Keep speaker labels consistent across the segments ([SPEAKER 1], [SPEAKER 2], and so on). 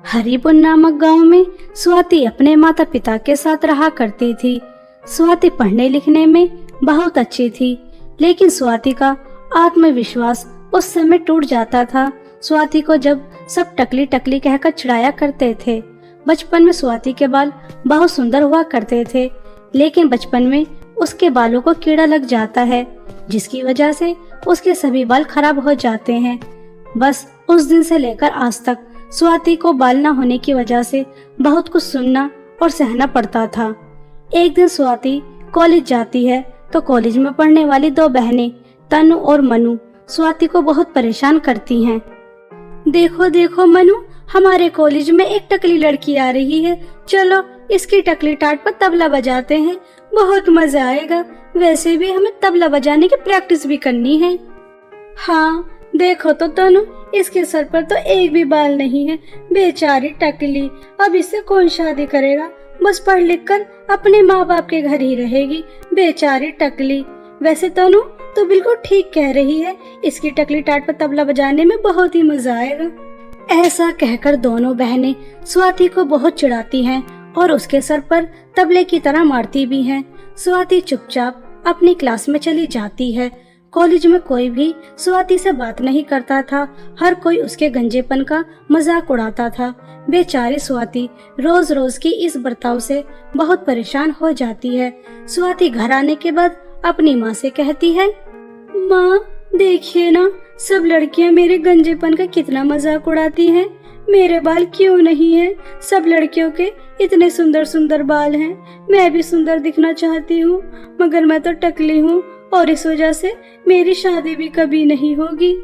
[SPEAKER 1] हरिपुर नामक गांव में स्वाति अपने माता पिता के साथ रहा करती थी। स्वाति पढ़ने लिखने में बहुत अच्छी थी, लेकिन स्वाति का आत्मविश्वास उस समय टूट जाता था। स्वाति को जब सब टकली टकली कहकर चिढ़ाया करते थे। बचपन में स्वाति के बाल बहुत सुंदर हुआ करते थे, लेकिन बचपन में उसके बालों को कीड़ा लग जाता है, जिसकी वजह से उसके सभी बाल खराब हो जाते हैं। बस उस दिन से लेकर आज तक स्वाति को बाल न होने की वजह से बहुत कुछ सुनना और सहना पड़ता था। एक दिन स्वाति कॉलेज जाती है तो कॉलेज में पढ़ने वाली दो बहनें तनु और मनु स्वाति को बहुत परेशान करती हैं। देखो देखो मनु, हमारे कॉलेज में एक टकली लड़की आ रही है, चलो इसकी टकली टाट पर तबला बजाते हैं, बहुत मजा आएगा। वैसे भी हमें तबला बजाने की प्रैक्टिस भी करनी है। हाँ देखो तो तनु, इसके सर पर तो एक भी बाल नहीं है, बेचारी टकली। अब इससे कौन शादी करेगा, बस पढ़ लिख कर अपने माँ बाप के घर ही रहेगी, बेचारी टकली। वैसे तनु तो बिल्कुल ठीक कह रही है, इसकी टकली टाट पर तबला बजाने में बहुत ही मजा आएगा। ऐसा कहकर दोनों बहनें स्वाति को बहुत चिढ़ाती हैं और उसके सर पर तबले की तरह मारती भी हैं। स्वाति चुपचाप अपनी क्लास में चली जाती है। कॉलेज में कोई भी स्वाति से बात नहीं करता था, हर कोई उसके गंजेपन का मजाक उड़ाता था। बेचारी स्वाति रोज रोज की इस बर्ताव से बहुत परेशान हो जाती है। स्वाति घर आने के बाद अपनी माँ से कहती है, माँ देखिए ना, सब लड़कियां मेरे गंजेपन का कितना मजाक उड़ाती हैं, मेरे बाल क्यों नहीं हैं? सब लड़कियों के इतने सुंदर सुंदर बाल हैं, मैं भी सुंदर दिखना चाहती हूँ, मगर मैं तो टकली हूँ और इस वजह से मेरी शादी भी कभी नहीं होगी।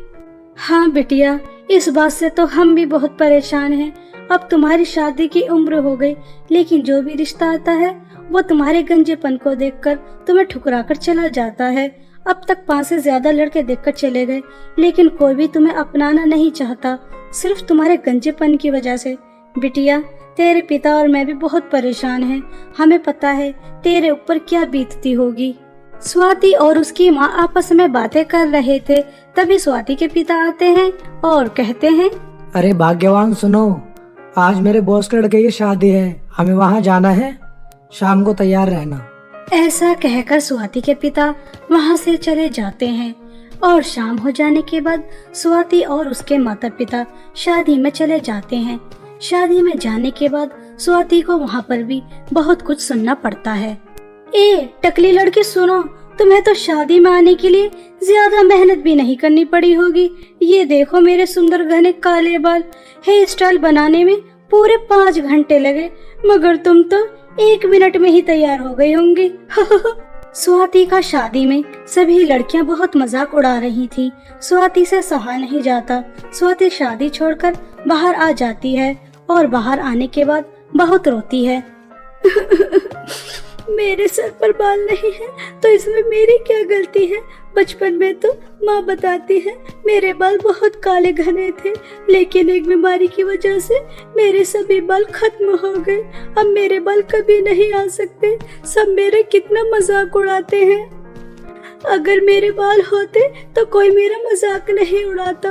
[SPEAKER 1] हाँ बिटिया, इस बात से तो हम भी बहुत परेशान हैं। अब तुम्हारी शादी की उम्र हो गई, लेकिन जो भी रिश्ता आता है वो तुम्हारे गंजेपन को देखकर तुम्हें ठुकरा कर चला जाता है। अब तक 5 से ज्यादा लड़के देखकर चले गए, लेकिन कोई भी तुम्हें अपनाना नहीं चाहता, सिर्फ तुम्हारे गंजेपन की वजह से। बिटिया, तेरे पिता और मैं भी बहुत परेशान हैं, हमें पता है तेरे ऊपर क्या बीतती होगी। स्वाति और उसकी माँ आपस में बातें कर रहे थे, तभी स्वाति के पिता आते हैं और कहते हैं,
[SPEAKER 2] अरे भाग्यवान सुनो, आज मेरे बॉस के लड़के की शादी है, हमें वहाँ जाना है, शाम को तैयार रहना।
[SPEAKER 1] ऐसा कहकर स्वाति के पिता वहाँ से चले जाते हैं और शाम हो जाने के बाद स्वाति और उसके माता पिता शादी में चले जाते हैं। शादी में जाने के बाद स्वाति को वहाँ पर भी बहुत कुछ सुनना पड़ता है। ए टकली लड़की सुनो, तुम्हें तो शादी में आने के लिए ज्यादा मेहनत भी नहीं करनी पड़ी होगी। ये देखो मेरे सुंदर घने काले बाल, हेयर स्टाइल बनाने में पूरे 5 घंटे लगे, मगर तुम तो 1 मिनट में ही तैयार हो गई होंगी। स्वाति का शादी में सभी लड़कियां बहुत मजाक उड़ा रही थी। स्वाति से सहा नहीं जाता। स्वाति शादी छोड़कर बाहर आ जाती है और बाहर आने के बाद बहुत रोती है। मेरे सर पर बाल नहीं है तो इसमें मेरी क्या गलती है? बचपन में तो माँ बताती है मेरे बाल बहुत काले घने थे, लेकिन एक बीमारी की वजह से मेरे सभी बाल खत्म हो गए। अब मेरे बाल कभी नहीं आ सकते। सब मेरे कितना मजाक उड़ाते हैं। अगर मेरे बाल होते तो कोई मेरा मजाक नहीं उड़ाता।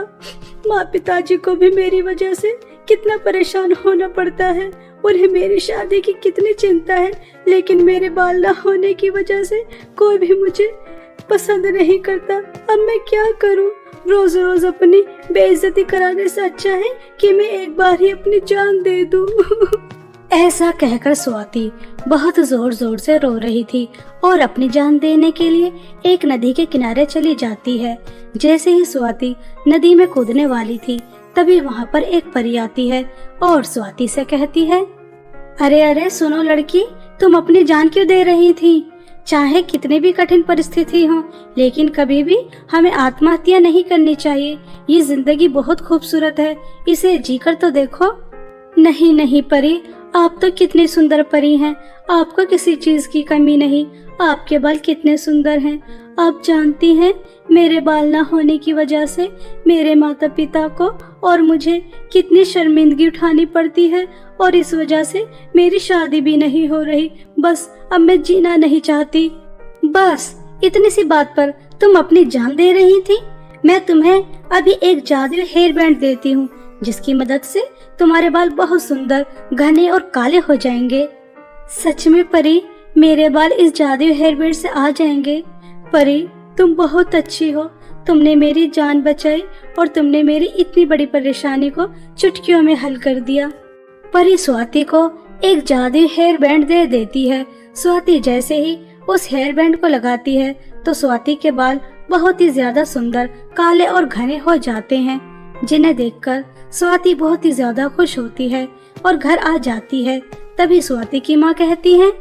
[SPEAKER 1] माँ पिताजी को भी मेरी वजह से कितना परेशान होना पड़ता है। उन्हें मेरी शादी की कितनी चिंता है, लेकिन मेरे बाल न होने की वजह से कोई भी मुझे पसंद नहीं करता। अब मैं क्या करूं? रोज रोज अपनी बेइज्जती कराने से अच्छा है कि मैं एक बार ही अपनी जान दे दूं। ऐसा कहकर स्वाति बहुत जोर जोर से रो रही थी और अपनी जान देने के लिए एक नदी के किनारे चली जाती है। जैसे ही स्वाति नदी में कूदने वाली थी, तभी वहाँ पर एक परी आती है और स्वाति से कहती है, अरे अरे सुनो लड़की, तुम अपनी जान क्यों दे रही थी? चाहे कितनी भी कठिन परिस्थिति हो, लेकिन कभी भी हमें आत्महत्या नहीं करनी चाहिए। ये जिंदगी बहुत खूबसूरत है, इसे जीकर तो देखो। नहीं नहीं परी, आप तो कितनी सुंदर परी हैं, आपको किसी चीज की कमी नहीं। आपके बाल कितने सुंदर हैं। आप जानती हैं मेरे बाल ना होने की वजह से मेरे माता पिता को और मुझे कितनी शर्मिंदगी उठानी पड़ती है, और इस वजह से मेरी शादी भी नहीं हो रही। बस अब मैं जीना नहीं चाहती। बस इतनी सी बात पर तुम अपनी जान दे रही थी। मैं तुम्हें अभी एक जादुई हेयर बैंड देती हूँ, जिसकी मदद से तुम्हारे बाल बहुत सुंदर, घने और काले हो जाएंगे। सच में परी, मेरे बाल इस जादुई हेयर बैंड से आ जाएंगे। परी, तुम बहुत अच्छी हो। तुमने मेरी जान बचाई और तुमने मेरी इतनी बड़ी परेशानी को चुटकियों में हल कर दिया। परी स्वाति को एक जादुई हेयर बैंड दे देती है। स्वाति जैसे ही उस हेयर बैंड को लगाती है तो स्वाति के बाल बहुत ही ज्यादा सुंदर, काले और घने हो जाते हैं, जिन्हें देखकर स्वाति बहुत ही ज्यादा खुश होती है और घर आ जाती है। तभी स्वाति की माँ कहती है,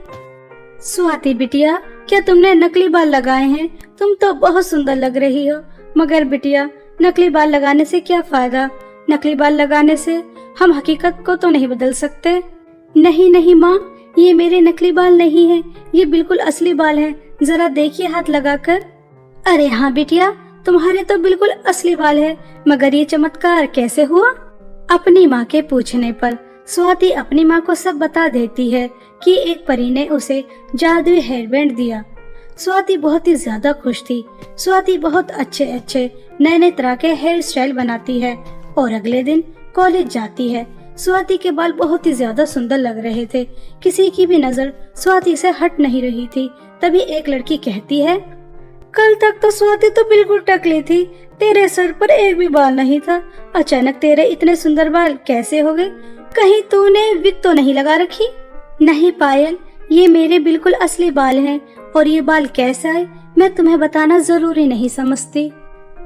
[SPEAKER 1] स्वाति बिटिया, क्या तुमने नकली बाल लगाए हैं? तुम तो बहुत सुंदर लग रही हो। मगर बिटिया, नकली बाल लगाने से क्या फायदा? नकली बाल लगाने से हम हकीकत को तो नहीं बदल सकते। नहीं नहीं माँ, ये मेरे नकली बाल नहीं है, ये बिल्कुल असली बाल हैं। जरा देखिए हाथ लगाकर। अरे हाँ बिटिया, तुम्हारे तो बिल्कुल असली बाल है, मगर ये चमत्कार कैसे हुआ? अपनी माँ के पूछने पर स्वाति अपनी माँ को सब बता देती है कि एक परी ने उसे जादुई हेयर बैंड दिया। स्वाति बहुत ही ज्यादा खुश थी। स्वाति बहुत अच्छे अच्छे नए नए तरह के हेयर स्टाइल बनाती है और अगले दिन कॉलेज जाती है। स्वाति के बाल बहुत ही ज्यादा सुंदर लग रहे थे। किसी की भी नजर स्वाति से हट नहीं रही थी। तभी एक लड़की कहती है, कल तक तो स्वाति तो बिल्कुल टकली थी, तेरे सर पर एक भी बाल नहीं था। अचानक तेरे इतने सुंदर बाल कैसे हो गए? कहीं तूने विग तो नहीं लगा रखी? नहीं पायल, ये मेरे बिल्कुल असली बाल हैं और ये बाल कैसे आए मैं तुम्हें बताना जरूरी नहीं समझती।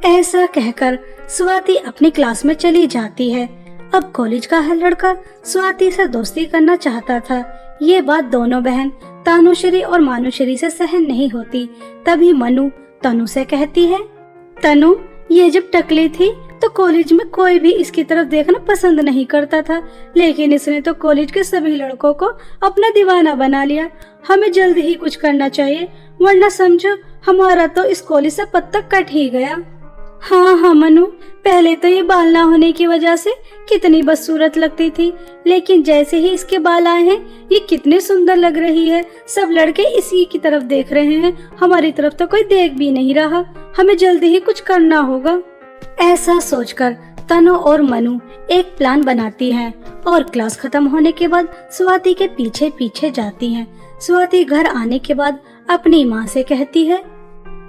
[SPEAKER 1] ऐसा कहकर स्वाति अपनी क्लास में चली जाती है। अब कॉलेज का हर लड़का स्वाति से दोस्ती करना चाहता था। ये बात दोनों बहन तानुश्री और मानुश्री से सहन नहीं होती। तभी मनु तनु से कहती है, तनु, ये जब टकली थी तो कॉलेज में कोई भी इसकी तरफ देखना पसंद नहीं करता था, लेकिन इसने तो कॉलेज के सभी लड़कों को अपना दीवाना बना लिया। हमें जल्द ही कुछ करना चाहिए, वरना समझो हमारा तो इस कॉलेज से पत्ता कट ही गया। हाँ हाँ मनु, पहले तो ये बाल ना होने की वजह से कितनी बदसूरत लगती थी, लेकिन जैसे ही इसके बाल आए हैं ये कितनी सुंदर लग रही है। सब लड़के इसी की तरफ देख रहे हैं, हमारी तरफ तो कोई देख भी नहीं रहा। हमें जल्दी ही कुछ करना होगा। ऐसा सोचकर तनु और मनु एक प्लान बनाती हैं और क्लास खत्म होने के बाद स्वाति के पीछे पीछे जाती हैं। स्वाति घर आने के बाद अपनी माँ से कहती है,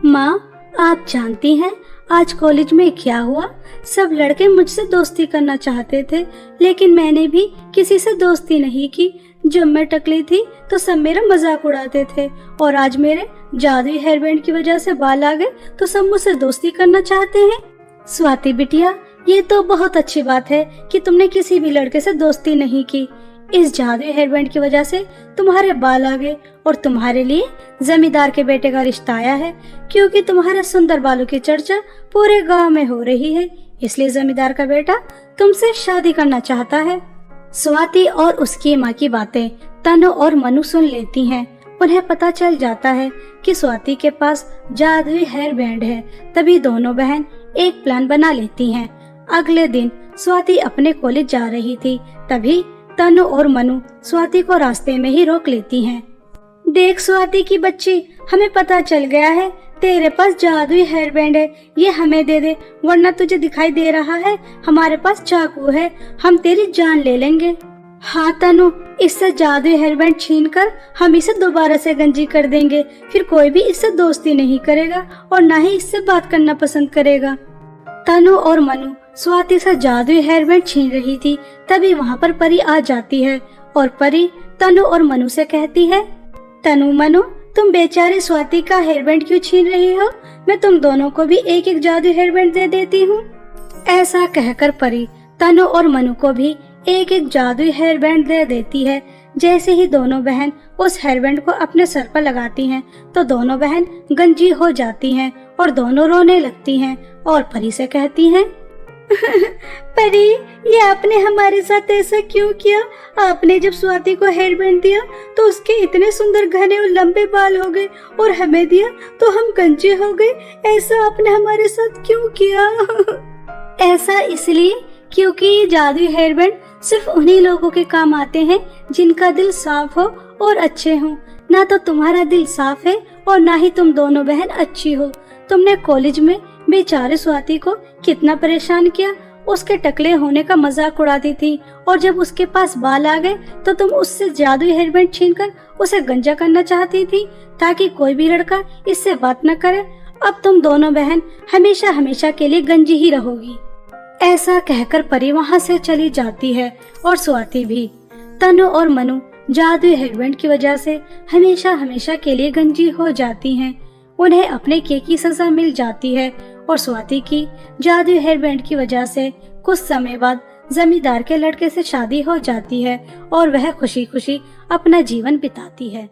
[SPEAKER 1] माँ, आप जानती हैं आज कॉलेज में क्या हुआ? सब लड़के मुझसे दोस्ती करना चाहते थे, लेकिन मैंने भी किसी से दोस्ती नहीं की। जब मैं टकली थी तो सब मेरा मजाक उड़ाते थे और आज मेरे जादुई हेयर बैंड की वजह से बाल आ गए तो सब मुझसे दोस्ती करना चाहते हैं। स्वाति बिटिया, ये तो बहुत अच्छी बात है कि तुमने किसी भी लड़के से दोस्ती नहीं की। इस जादुई हेयर बैंड की वजह से तुम्हारे बाल आ गए और तुम्हारे लिए जमींदार के बेटे का रिश्ता आया है, क्योंकि तुम्हारे सुंदर बालों की चर्चा पूरे गांव में हो रही है, इसलिए जमींदार का बेटा तुमसे शादी करना चाहता है। स्वाति और उसकी माँ की बातें तनु और मनु सुन लेती हैं। उन्हें पता चल जाता है कि स्वाति के पास जादुई हेयर बैंड है। तभी दोनों बहन एक प्लान बना लेती हैं। अगले दिन स्वाति अपने कॉलेज जा रही थी। तभी तनु और मनु स्वाति को रास्ते में ही रोक लेती हैं। देख स्वाति की बच्ची, हमें पता चल गया है तेरे पास जादुई हेयर बैंड है, ये हमें दे दे, वरना तुझे दिखाई दे रहा है हमारे पास चाकू है, हम तेरी जान ले लेंगे। हाँ तनु, इससे जादुई हेयर बैंड छीन कर हम इसे दोबारा से गंजी कर देंगे, फिर कोई भी इससे दोस्ती नहीं करेगा और ना ही इससे बात करना पसंद करेगा। तनु और मनु स्वाति से जादुई हेयर बैंड छीन रही थी। तभी वहाँ पर परी आ जाती है और परी तनु और मनु से कहती है, तनु मनु, तुम बेचारी स्वाति का हेयर बैंड क्यों छीन रही हो? मैं तुम दोनों को भी एक एक जादुई हेयर बैंड दे देती हूँ। ऐसा कहकर परी तनु और मनु को भी एक एक जादुई हेयर बैंड दे देती है। जैसे ही दोनों बहन उस हेयर बैंड को अपने सर पर लगाती हैं तो दोनों बहन गंजी हो जाती हैं और दोनों रोने लगती हैं और परी से कहती हैं, परी, ये आपने हमारे साथ ऐसा क्यों किया? आपने जब स्वाति को हेयर बैंड दिया तो उसके इतने सुंदर घने और लंबे बाल हो गए और हमें दिया तो हम गंजे हो गए। ऐसा आपने हमारे साथ क्यों किया? ऐसा इसलिए क्योंकि ये जादुई हेयर बैंड सिर्फ उन्हीं लोगों के काम आते हैं जिनका दिल साफ हो और अच्छे हो। ना तो तुम्हारा दिल साफ है और ना ही तुम दोनों बहन अच्छी हो। तुमने कॉलेज में बेचारे स्वाति को कितना परेशान किया उसके टकले होने का मजाक उड़ाती थी, और जब उसके पास बाल आ गए तो तुम उससे जादुई हेयरबैंड छीनकर उसे गंजा करना चाहती थी ताकि कोई भी लड़का इससे बात न करे। अब तुम दोनों बहन हमेशा हमेशा के लिए गंजी ही रहोगी। ऐसा कहकर परी वहाँ से चली जाती है और स्वाति भी। तनु और मनु जादुई हेयरबैंड की वजह से हमेशा हमेशा के लिए गंजी हो जाती हैं। उन्हें अपने किए की सजा मिल जाती है और स्वाति की जादुई हेयरबैंड की वजह से कुछ समय बाद जमींदार के लड़के से शादी हो जाती है और वह खुशी खुशी अपना जीवन बिताती है।